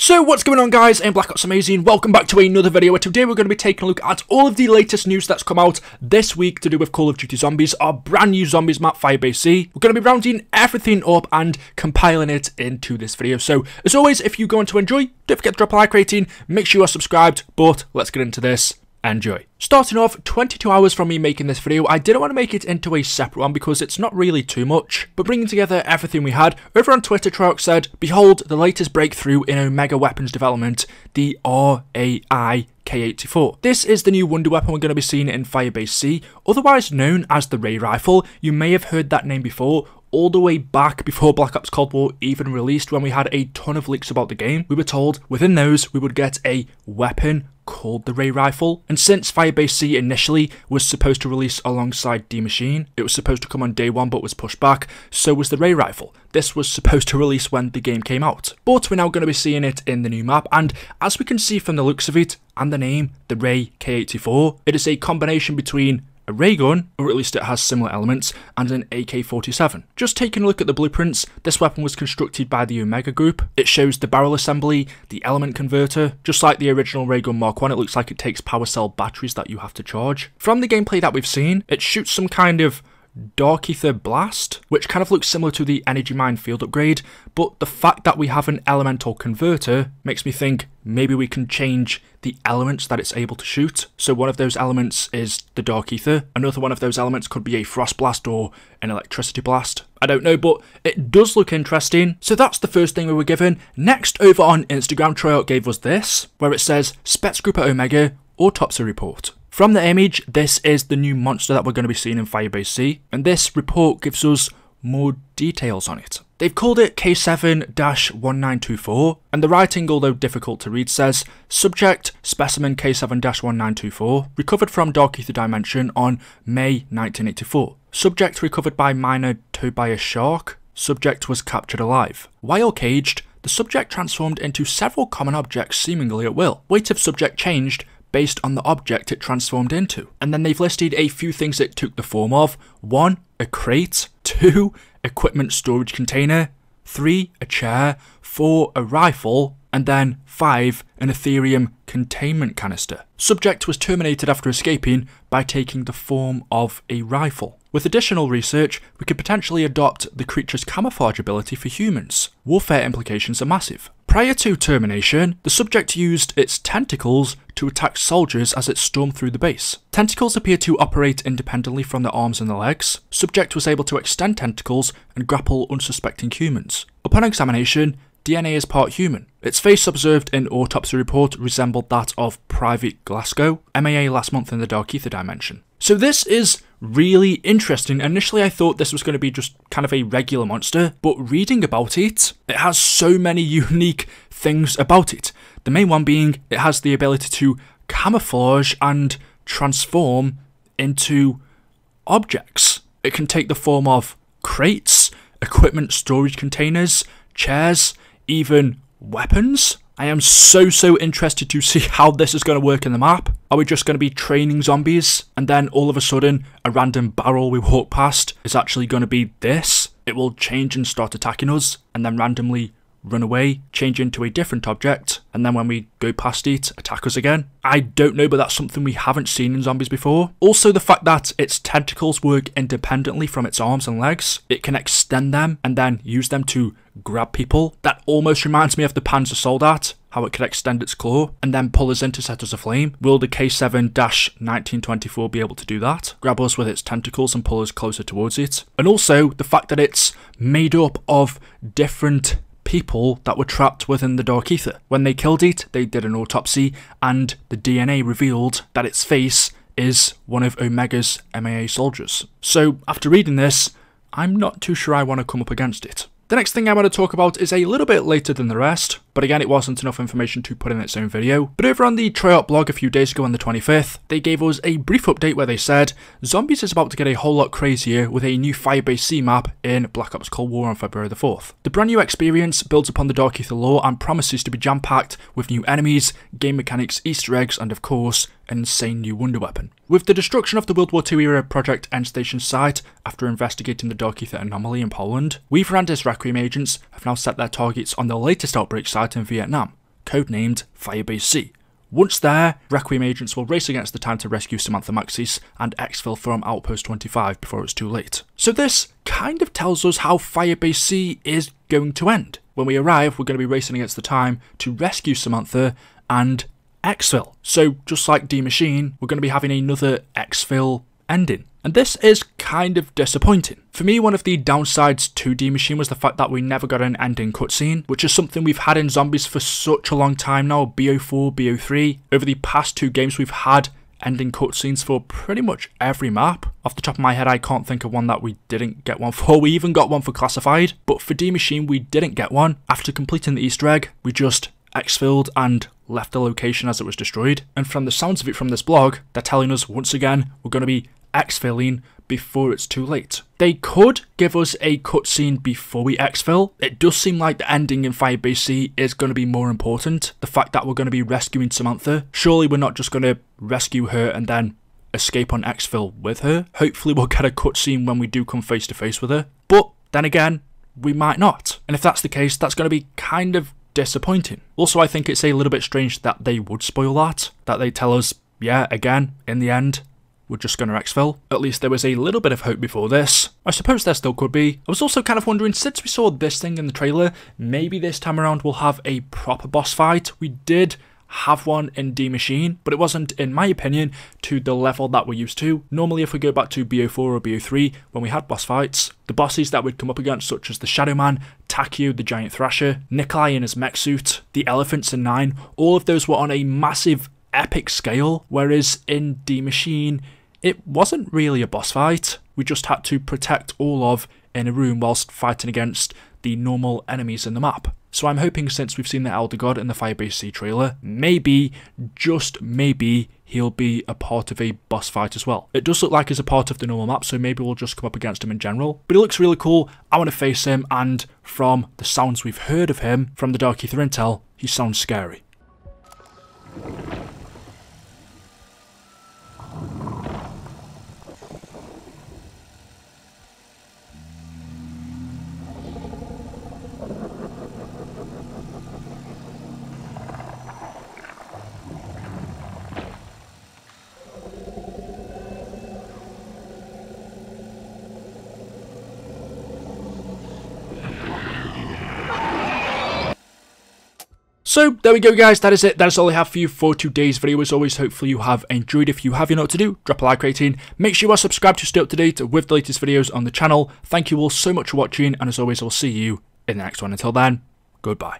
So what's going on, guys? I'm Black Ops Amazing. Welcome back to another video where today we're going to be taking a look at all of the latest news that's come out this week to do with Call of Duty Zombies, our brand new Zombies map, Firebase C. We're going to be rounding everything up and compiling it into this video. So as always, if you go on to enjoy, don't forget to drop a like rating, make sure you are subscribed, but let's get into this. Enjoy. Starting off, 22 hours from me making this video, I didn't want to make it into a separate one because it's not really too much, but bringing together everything we had, over on Twitter, Treyarch said, behold the latest breakthrough in Omega weapons development, the RAI K84. This is the new wonder weapon we're going to be seeing in Firebase C, otherwise known as the Ray Rifle. You may have heard that name before, all the way back before Black Ops Cold War even released, when we had a ton of leaks about the game. We were told within those we would get a weapon called the Ray Rifle, and since Firebase C initially was supposed to release alongside D Machine, it was supposed to come on day one but was pushed back, so was the Ray Rifle. This was supposed to release when the game came out, but we're now going to be seeing it in the new map, and as we can see from the looks of it and the name, the Ray K84, it is a combination between a ray gun, or at least it has similar elements, and an AK-47. Just taking a look at the blueprints, this weapon was constructed by the Omega Group. It shows the barrel assembly, the element converter. Just like the original ray gun Mark 1, it looks like it takes power cell batteries that you have to charge. From the gameplay that we've seen, it shoots some kind of Dark Ether Blast, which kind of looks similar to the Energy Mine field upgrade, but the fact that we have an elemental converter makes me think maybe we can change the elements that it's able to shoot. So one of those elements is the Dark Ether, another one of those elements could be a Frost Blast or an Electricity Blast. I don't know, but it does look interesting. So that's the first thing we were given. Next, over on Instagram, Treyarch gave us this, where it says, Spets Group at Omega, Autopsy Report. From the image, this is the new monster that we're going to be seeing in Firebase C, and this report gives us more details on it. They've called it K7-1924, and the writing, although difficult to read, says, Subject, Specimen K7-1924, recovered from Dark Ether Dimension on May 1984. Subject recovered by miner towed by a shark. Subject was captured alive. While caged, the subject transformed into several common objects seemingly at will. Weight of subject changed based on the object it transformed into. And then they've listed a few things it took the form of. 1, a crate. 2, equipment storage container. 3, a chair. 4, a rifle. And then 5, an Ethereum containment canister. Subject was terminated after escaping by taking the form of a rifle. With additional research, we could potentially adopt the creature's camouflage ability for humans. Warfare implications are massive. Prior to termination, the subject used its tentacles to attack soldiers as it stormed through the base. Tentacles appear to operate independently from the arms and the legs. Subject was able to extend tentacles and grapple unsuspecting humans. Upon examination, DNA is part human. Its face observed in autopsy report resembled that of Private Glasgow, MAA last month in the Dark Ether Dimension. So this is really interesting. Initially I thought this was going to be just kind of a regular monster, but reading about it, it has so many unique things about it. The main one being it has the ability to camouflage and transform into objects. It can take the form of crates, equipment storage containers, chairs, even weapons. I am so interested to see how this is going to work in the map. Are we just going to be training zombies, and then all of a sudden a random barrel we walk past is actually going to be this? It will change and start attacking us, and then randomly run away, change into a different object, and then when we go past it, attack us again. I don't know, but that's something we haven't seen in zombies before. Also, the fact that its tentacles work independently from its arms and legs, it can extend them and then use them to grab people. That almost reminds me of the Panzer Soldat, how it could extend its claw and then pull us in to set us aflame. Will the K7-1924 be able to do that? Grab us with its tentacles and pull us closer towards it. And also, the fact that it's made up of different people that were trapped within the Dark Ether. When they killed it, they did an autopsy, and the DNA revealed that its face is one of Omega's MAA soldiers. So, after reading this, I'm not too sure I want to come up against it. The next thing I want to talk about is a little bit later than the rest, but again it wasn't enough information to put in its own video. But over on the Treyarch blog a few days ago on the 25th, they gave us a brief update where they said, Zombies is about to get a whole lot crazier with a new Firebase C map in Black Ops Cold War on February the 4th. The brand new experience builds upon the Dark Ether lore and promises to be jam-packed with new enemies, game mechanics, Easter eggs, and of course, an insane new wonder weapon. With the destruction of the World War II era Project Endstation site after investigating the Dark Ether anomaly in Poland, we Veranda's Requiem agents have now set their targets on the latest outbreak site in Vietnam. codenamed Firebase C. Once there, Requiem agents will race against the time to rescue Samantha Maxis and exfil from Outpost 25 before it's too late. So this kind of tells us how Firebase C is going to end. When we arrive, we're going to be racing against the time to rescue Samantha and exfil. So just like D Machine, we're going to be having another exfil ending. And this is kind of disappointing. For me, one of the downsides to D Machine was the fact that we never got an ending cutscene, which is something we've had in Zombies for such a long time now, BO4, BO3. Over the past 2 games, we've had ending cutscenes for pretty much every map. Off the top of my head, I can't think of one that we didn't get one for. We even got one for Classified, but for D Machine, we didn't get one. After completing the Easter egg, we just exfilled and left the location as it was destroyed. And from the sounds of it from this blog, they're telling us once again, we're going to be exfilling before it's too late. They could give us a cutscene before we exfil. It does seem like the ending in Firebase C is going to be more important. The fact that we're going to be rescuing Samantha. Surely we're not just going to rescue her and then escape on exfil with her. Hopefully we'll get a cutscene when we do come face to face with her. But then again, we might not. And if that's the case, that's going to be kind of disappointing. Also, I think it's a little bit strange that they would spoil that they tell us, yeah, again, in the end, we're just going to exfil. At least there was a little bit of hope before this. I suppose there still could be. I was also kind of wondering, since we saw this thing in the trailer, maybe this time around we'll have a proper boss fight. We did have one in D Machine, but it wasn't, in my opinion, to the level that we're used to. Normally, if we go back to BO4 or BO3, when we had boss fights, the bosses that we'd come up against, such as the Shadow Man, Takeo the Giant Thrasher, Nikolai in his mech suit, the elephants in 9, all of those were on a massive epic scale, whereas in D Machine, it wasn't really a boss fight. We just had to protect Orlov in a room whilst fighting against the normal enemies in the map. So I'm hoping, since we've seen the Elder God in the Firebase C trailer, maybe, just maybe, he'll be a part of a boss fight as well. It does look like he's a part of the normal map, so maybe we'll just come up against him in general. But he looks really cool, I want to face him, and from the sounds we've heard of him from the Dark Aether intel, he sounds scary. So there we go, guys, that is it. That is all I have for you for today's video. As always, hopefully you have enjoyed. If you have, you know what to do, drop a like rating. Make sure you are subscribed to stay up to date with the latest videos on the channel. Thank you all so much for watching, and as always, I'll see you in the next one. Until then, goodbye.